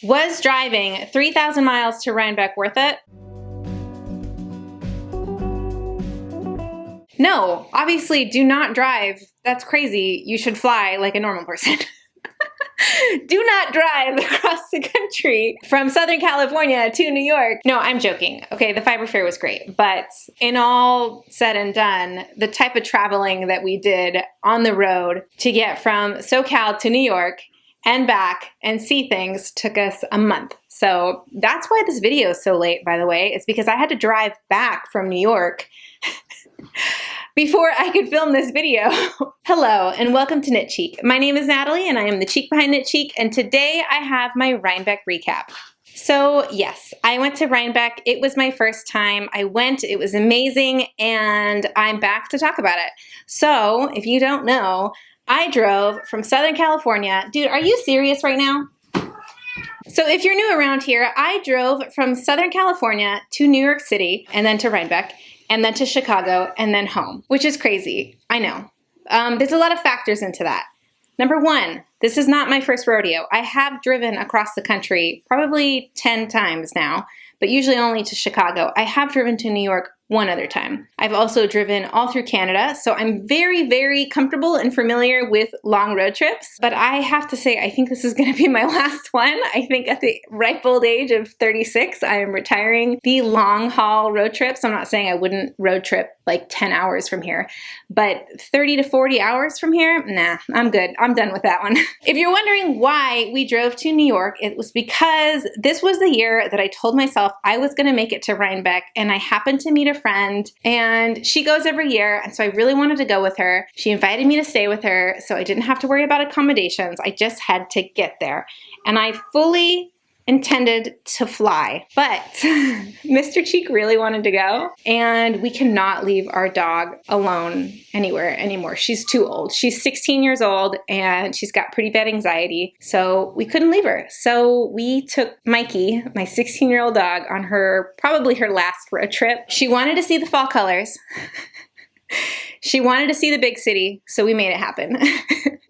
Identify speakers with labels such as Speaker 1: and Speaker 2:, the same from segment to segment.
Speaker 1: Was driving 3,000 miles to Rhinebeck worth it? No, obviously do not drive. That's crazy. You should fly like a normal person. Do not drive across the country from Southern California to New York. No, I'm joking. Okay, the fiber fare was great, but in all said and done, the type of traveling that we did on the road to get from SoCal to New York and back and see things took us a month. So that's why this video is so late, by the way. It's because I had to drive back from New York before I could film this video. Hello, and welcome to Knit Cheek. My name is Natalie, and I am the cheek behind Knit Cheek, and today I have my Rhinebeck recap. So yes, I went to Rhinebeck. It was my first time. I went, it was amazing, and I'm back to talk about it. So if you don't know, I drove from Southern California. Dude, are you serious right now? So if you're new around here, I drove from Southern California to New York City, and then to Rhinebeck, and then to Chicago, and then home, which is crazy. I know. There's a lot of factors into that. Number one, this is not my first rodeo. I have driven across the country probably 10 times now, but usually only to Chicago. I have driven to New York one other time. I've also driven all through Canada, so I'm very, very comfortable and familiar with long road trips. But I have to say, I think this is gonna be my last one. I think at the ripe old age of 36, I am retiring the long haul road trips. I'm not saying I wouldn't road trip like 10 hours from here, but 30 to 40 hours from here, nah, I'm good. I'm done with that one. If you're wondering why we drove to New York, it was because this was the year that I told myself I was gonna make it to Rhinebeck, and I happened to meet a friend, and she goes every year, and so I really wanted to go with her. She invited me to stay with her, so I didn't have to worry about accommodations. I just had to get there, and I fully intended to fly, but Mr. Cheek really wanted to go, and we cannot leave our dog alone anywhere anymore. She's too old. She's 16 years old, and she's got pretty bad anxiety, so we couldn't leave her. So we took Mikey, my 16-year-old dog, on probably her last road trip. She wanted to see the fall colors. She wanted to see the big city, so we made it happen.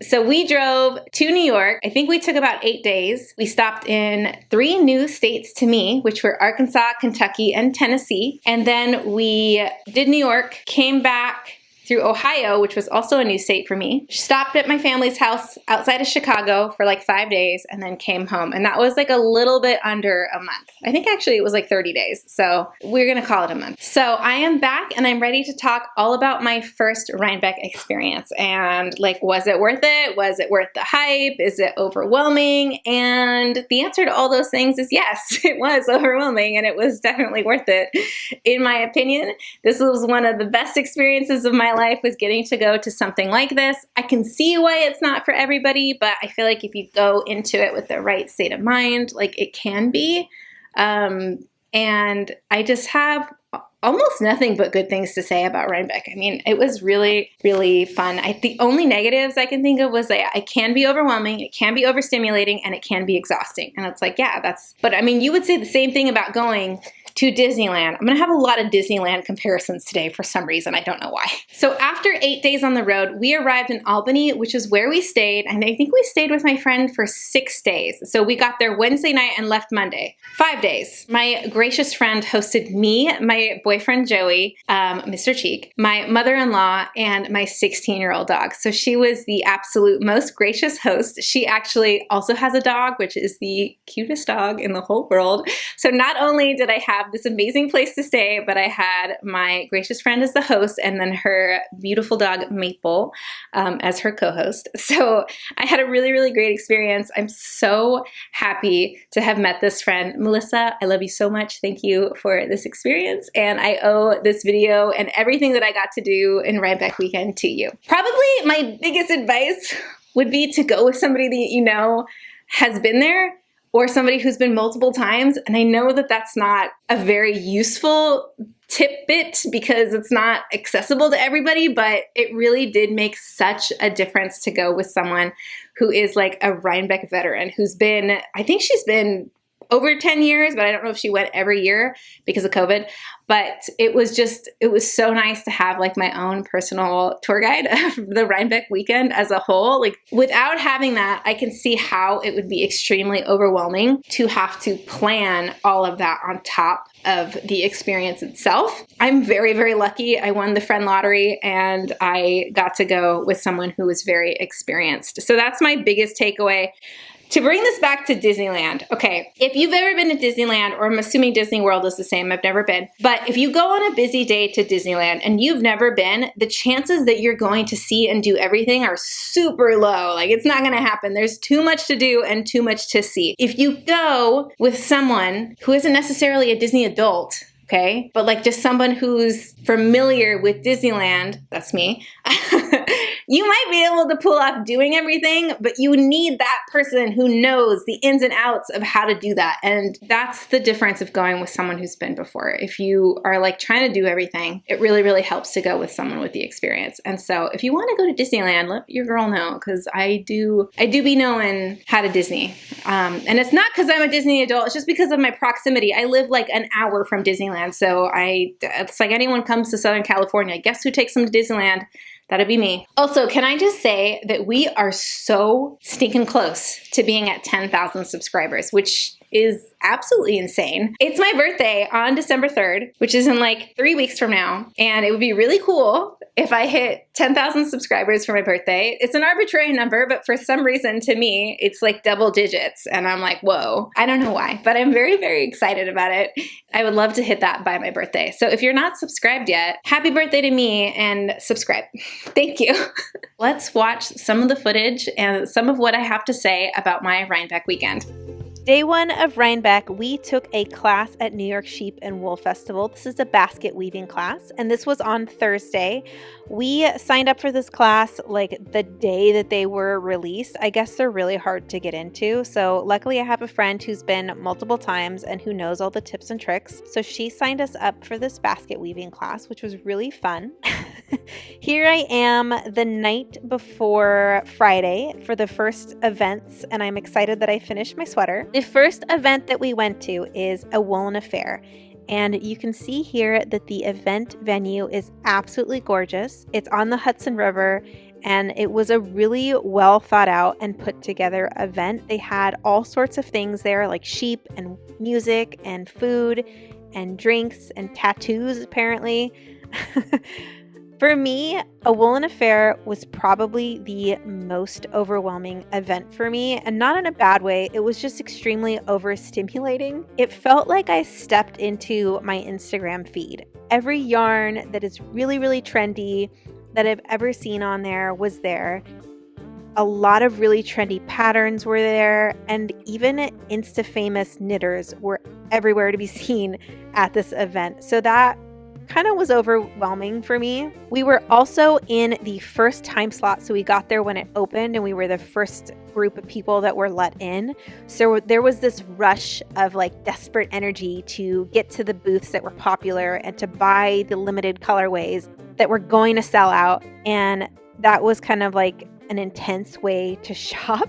Speaker 1: So we drove to New York. I think we took about 8 days. We stopped in 3 new states to me, which were Arkansas, Kentucky, and Tennessee. And then we did New York, came back through Ohio, which was also a new state for me. Stopped at my family's house outside of Chicago for like 5 days, and then came home. And that was like a little bit under a month. I think actually it was like 30 days. So we're gonna call it a month. So I am back, and I'm ready to talk all about my first Rhinebeck experience. And like, was it worth it? Was it worth the hype? Is it overwhelming? And the answer to all those things is yes, it was overwhelming, and it was definitely worth it. In my opinion, this was one of the best experiences of my life, was getting to go to something like this. I can see why it's not for everybody, but I feel like if you go into it with the right state of mind, like it can be. And I just have almost nothing but good things to say about Rhinebeck. I mean, it was really, really fun. The only negatives I can think of was that it can be overwhelming, it can be overstimulating, and it can be exhausting. And it's like, yeah, but I mean, you would say the same thing about going to Disneyland. I'm gonna have a lot of Disneyland comparisons today for some reason, I don't know why. So after 8 days on the road, we arrived in Albany, which is where we stayed, and I think we stayed with my friend for 6 days. So we got there Wednesday night and left Monday. 5 days. My gracious friend hosted me, my boyfriend Joey, Mr. Cheek, my mother-in-law, and my 16-year-old dog. So she was the absolute most gracious host. She actually also has a dog, which is the cutest dog in the whole world. So not only did I have this amazing place to stay, but I had my gracious friend as the host, and then her beautiful dog Maple as her co-host. So I had a really, really great experience. I'm so happy to have met this friend. Melissa, I love you so much. Thank you for this experience, and I owe this video and everything that I got to do in Rhinebeck weekend to you. Probably my biggest advice would be to go with somebody that you know has been there, or somebody who's been multiple times. And I know that that's not a very useful tidbit because it's not accessible to everybody, but it really did make such a difference to go with someone who is like a Rhinebeck veteran, who's been, I think she's been over 10 years, but I don't know if she went every year because of COVID. But it was so nice to have like my own personal tour guide of the Rhinebeck weekend as a whole. Like without having that, I can see how it would be extremely overwhelming to have to plan all of that on top of the experience itself. I'm very, very lucky. I won the friend lottery and I got to go with someone who was very experienced. So that's my biggest takeaway. To bring this back to Disneyland, okay, if you've ever been to Disneyland, or I'm assuming Disney World is the same, I've never been, but if you go on a busy day to Disneyland and you've never been, the chances that you're going to see and do everything are super low. Like it's not gonna happen. There's too much to do and too much to see. If you go with someone who isn't necessarily a Disney adult, okay, but like just someone who's familiar with Disneyland, that's me, you might be able to pull off doing everything, but you need that person who knows the ins and outs of how to do that. And that's the difference of going with someone who's been before. If you are like trying to do everything, it really, really helps to go with someone with the experience. And so if you want to go to Disneyland, let your girl know, because I do be knowing how to Disney. And it's not because I'm a Disney adult, it's just because of my proximity. I live like an hour from Disneyland. So it's like anyone comes to Southern California, guess who takes them to Disneyland? That'd be me. Also, can I just say that we are so stinking close to being at 10,000 subscribers, which is absolutely insane. It's my birthday on December 3rd, which is in like 3 weeks from now. And it would be really cool if I hit 10,000 subscribers for my birthday. It's an arbitrary number, but for some reason to me, it's like double digits. And I'm like, whoa, I don't know why, but I'm very, very excited about it. I would love to hit that by my birthday. So if you're not subscribed yet, happy birthday to me and subscribe. Thank you. Let's watch some of the footage and some of what I have to say about my Rhinebeck weekend.
Speaker 2: Day one of Rhinebeck, we took a class at New York Sheep and Wool Festival. This is a basket weaving class, and this was on Thursday. We signed up for this class like the day that they were released. I guess they're really hard to get into. So luckily I have a friend who's been multiple times and who knows all the tips and tricks. So she signed us up for this basket weaving class, which was really fun. Here I am the night before Friday for the first events, and I'm excited that I finished my sweater. The first event that we went to is a Woolen affair. And you can see here that the event venue is absolutely gorgeous. It's on the Hudson River, and it was a really well thought out and put together event. They had all sorts of things there, like sheep and music and food and drinks and tattoos, apparently. For me, a Woolen affair was probably the most overwhelming event for me, and not in a bad way. It was just extremely overstimulating. It felt like I stepped into my Instagram feed. Every yarn that is really, really trendy that I've ever seen on there was there. A lot of really trendy patterns were there, and even Insta-famous knitters were everywhere to be seen at this event. So that kind of was overwhelming for me. We were also in the first time slot, so we got there when it opened and we were the first group of people that were let in. So there was this rush of like desperate energy to get to the booths that were popular and to buy the limited colorways that were going to sell out. And that was kind of like an intense way to shop.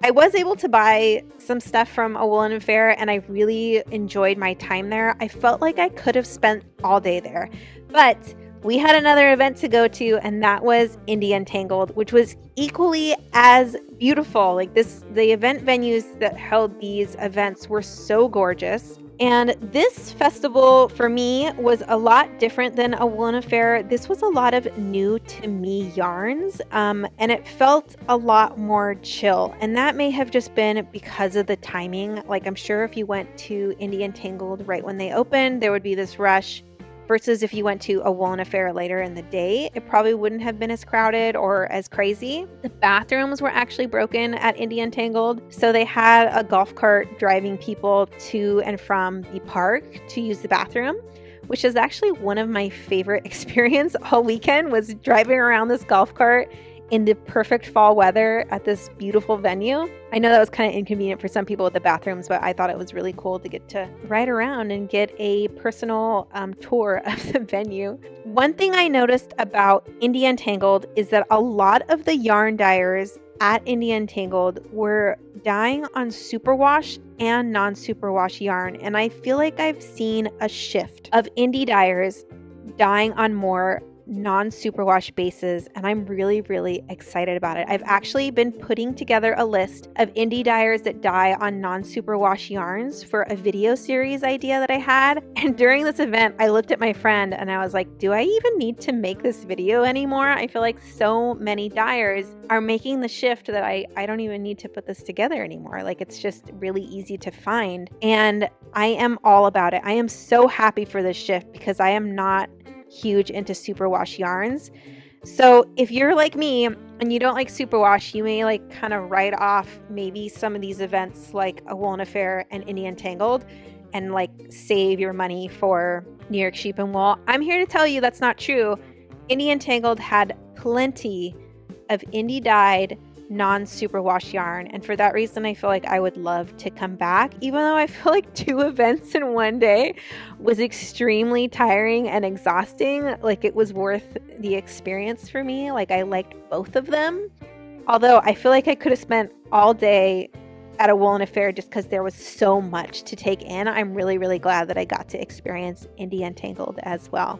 Speaker 2: I was able to buy some stuff from a Woolen Fair, and I really enjoyed my time there. I felt like I could have spent all day there, but we had another event to go to, and that was Untangled, which was equally as beautiful. Like the event venues that held these events were so gorgeous. And this festival for me was a lot different than a Woolen Affair. This was a lot of new to me yarns, and it felt a lot more chill. And that may have just been because of the timing. Like I'm sure if you went to Untangled right when they opened, there would be this rush. Versus if you went to a Woolen Affair later in the day, it probably wouldn't have been as crowded or as crazy. The bathrooms were actually broken at Untangled, so they had a golf cart driving people to and from the park to use the bathroom, which is actually one of my favorite experiences all weekend, was driving around this golf cart in the perfect fall weather at this beautiful venue. I know that was kind of inconvenient for some people with the bathrooms, but I thought it was really cool to get to ride around and get a personal tour of the venue. One thing I noticed about Untangled is that a lot of the yarn dyers at Indie Untangled were dyeing on superwash and non-superwash yarn, and I feel like I've seen a shift of indie dyers dyeing on more non-superwash bases, and I'm really, really excited about it. I've actually been putting together a list of indie dyers that dye on non-superwash yarns for a video series idea that I had. And during this event, I looked at my friend and I was like, do I even need to make this video anymore? I feel like so many dyers are making the shift that I don't even need to put this together anymore. Like, it's just really easy to find. And I am all about it. I am so happy for this shift because I am not huge into superwash yarns. So if you're like me and you don't like superwash, you may like kind of write off maybe some of these events like a Woolen Affair and Indie Untangled and like save your money for New York Sheep and Wool. I'm here to tell you that's not true. Indie Untangled had plenty of indie dyed non-superwash yarn, and for that reason I feel like I would love to come back, even though I feel like 2 events in one day was extremely tiring and exhausting. Like, it was worth the experience for me. Like, I liked both of them, although I feel like I could have spent all day at a Woolen Affair just because there was so much to take in. I'm really, really glad that I got to experience Indie Untangled as well.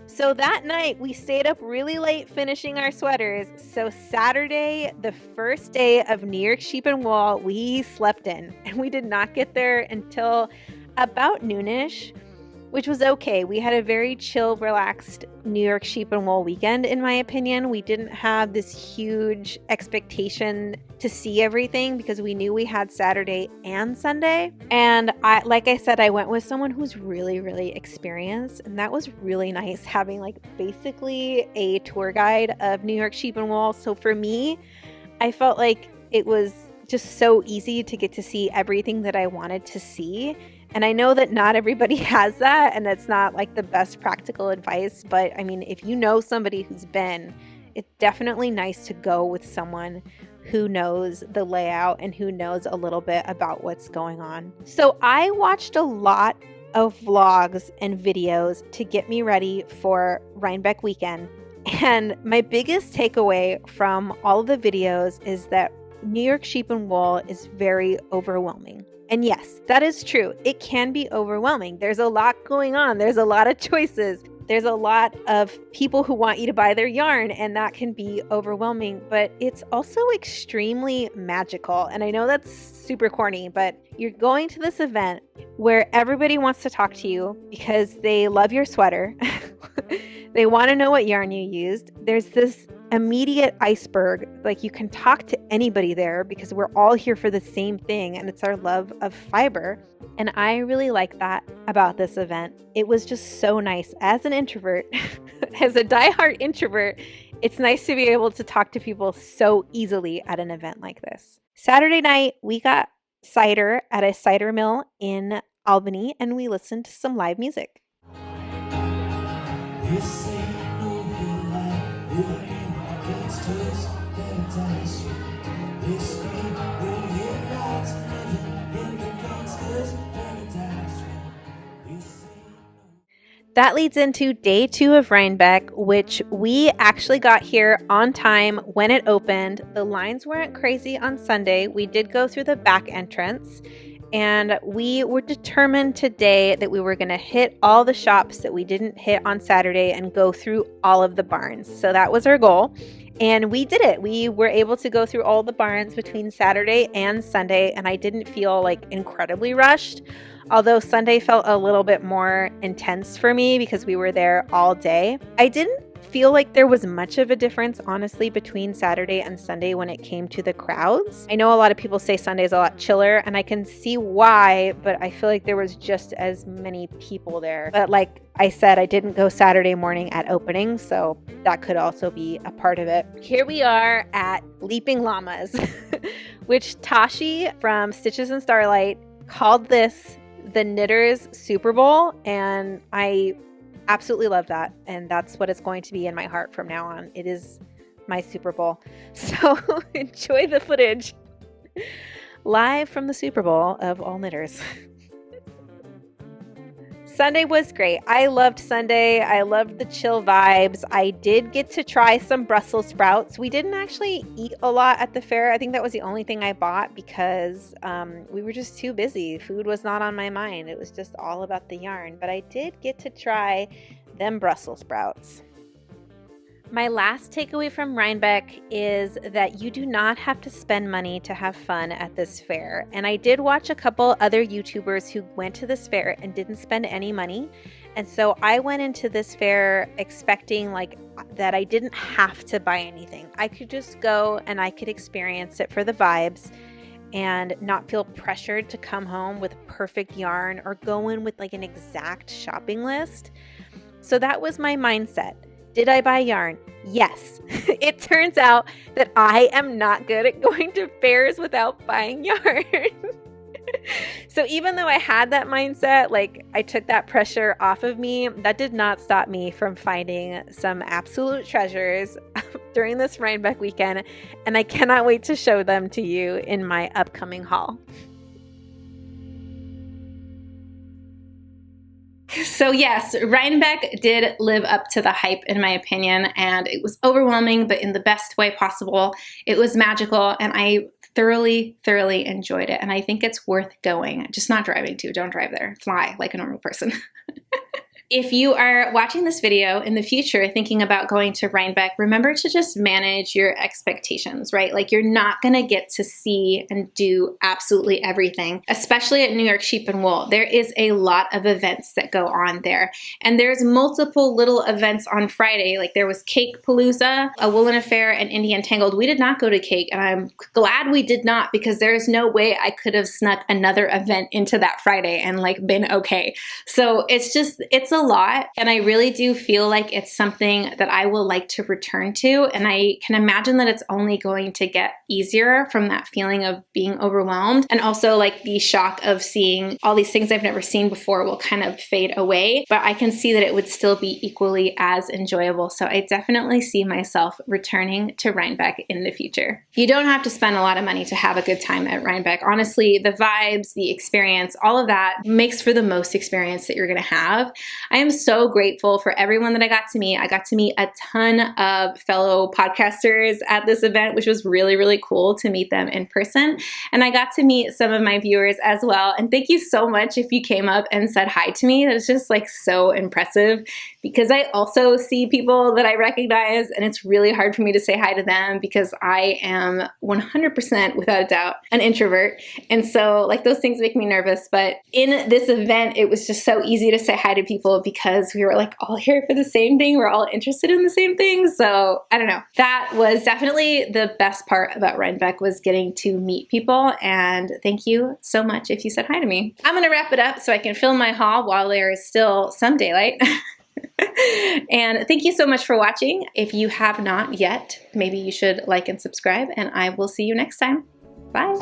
Speaker 2: So that night we stayed up really late finishing our sweaters. So Saturday, the first day of New York Sheep and Wool, we slept in, and we did not get there until about noonish, which was okay. We had a very chill, relaxed New York Sheep and Wool weekend, in my opinion. We didn't have this huge expectation to see everything because we knew we had Saturday and Sunday. And like I said, I went with someone who's really, really experienced, and that was really nice, having like basically a tour guide of New York Sheep and Wool. So for me, I felt like it was just so easy to get to see everything that I wanted to see. And I know that not everybody has that, and it's not like the best practical advice, but I mean, if you know somebody who's been, it's definitely nice to go with someone who knows the layout and who knows a little bit about what's going on. So I watched a lot of vlogs and videos to get me ready for Rhinebeck weekend. And my biggest takeaway from all of the videos is that New York Sheep and Wool is very overwhelming. And yes, that is true. It can be overwhelming. There's a lot going on. There's a lot of choices. There's a lot of people who want you to buy their yarn, and that can be overwhelming, but it's also extremely magical. And I know that's super corny, but you're going to this event where everybody wants to talk to you because they love your sweater. They want to know what yarn you used. There's this immediate iceberg. Like, you can talk to anybody there because we're all here for the same thing, and it's our love of fiber. And I really like that about this event. It was just so nice. As an introvert, as a diehard introvert, it's nice to be able to talk to people so easily at an event like this. Saturday night, we got cider at a cider mill in Albany, and we listened to some live music. That leads into day 2 of Rhinebeck, which we actually got here on time when it opened. The lines weren't crazy on Sunday. We did go through the back entrance, and we were determined today that we were going to hit all the shops that we didn't hit on Saturday and go through all of the barns. So that was our goal. And we did it. We were able to go through all the barns between Saturday and Sunday, and I didn't feel like incredibly rushed. Although Sunday felt a little bit more intense for me because we were there all day. I didn't feel like there was much of a difference, honestly, between Saturday and Sunday when it came to the crowds. I know a lot of people say Sunday's a lot chiller, and I can see why, but I feel like there was just as many people there. But like I said, I didn't go Saturday morning at opening, so that could also be a part of it. Here we are at Leaping Llamas, which Tashi from Stitches and Starlight called this the Knitters Super Bowl, and I absolutely love that, and that's what it's going to be in my heart from now on. It is my Super Bowl. So enjoy the footage live from the Super Bowl of all knitters. Sunday was great. I loved Sunday. I loved the chill vibes. I did get to try some Brussels sprouts. We didn't actually eat a lot at the fair. I think that was the only thing I bought because we were just too busy. Food was not on my mind. It was just all about the yarn. But I did get to try them Brussels sprouts. My last takeaway from Rhinebeck is that you do not have to spend money to have fun at this fair. And I did watch a couple other YouTubers who went to this fair and didn't spend any money. And so I went into this fair expecting that I didn't have to buy anything. I could just go and I could experience it for the vibes and not feel pressured to come home with perfect yarn or go in with an exact shopping list. So that was my mindset. Did I buy yarn? Yes. It turns out that I am not good at going to fairs without buying yarn. So even though I had that mindset, I took that pressure off of me, that did not stop me from finding some absolute treasures during this Rhinebeck weekend, and I cannot wait to show them to you in my upcoming haul.
Speaker 1: So yes, Rhinebeck did live up to the hype in my opinion, and it was overwhelming, but in the best way possible. It was magical, and I thoroughly enjoyed it, and I think it's worth going. Just not driving to. Don't drive there. Fly like a normal person. If you are watching this video in the future thinking about going to Rhinebeck, remember to just manage your expectations, right? You're not going to get to see and do absolutely everything, especially at New York Sheep and Wool. There is a lot of events that go on there, and there's multiple little events on Friday. There was Cake Palooza, a Woolen affair, and Untangled. We did not go to Cake, and I'm glad we did not because there is no way I could have snuck another event into that Friday and been okay. So it's a lot, and I really do feel like it's something that I will like to return to, and I can imagine that it's only going to get easier from that feeling of being overwhelmed, and also the shock of seeing all these things I've never seen before will kind of fade away, but I can see that it would still be equally as enjoyable. So I definitely see myself returning to Rhinebeck in the future. You don't have to spend a lot of money to have a good time at Rhinebeck. Honestly, the vibes, the experience, all of that makes for the most experience that you're going to have. I am so grateful for everyone that I got to meet. I got to meet a ton of fellow podcasters at this event, which was really cool to meet them in person. And I got to meet some of my viewers as well. And thank you so much if you came up and said hi to me. That is just so impressive because I also see people that I recognize, and it's really hard for me to say hi to them because I am 100% without a doubt an introvert. And so those things make me nervous. But in this event, it was just so easy to say hi to people because we were all here for the same thing. We're all interested in the same thing. So I don't know. That was definitely the best part about Rhinebeck, was getting to meet people. And thank you so much if you said hi to me. I'm going to wrap it up so I can film my haul while there is still some daylight. And thank you so much for watching. If you have not yet, maybe you should like and subscribe, and I will see you next time. Bye.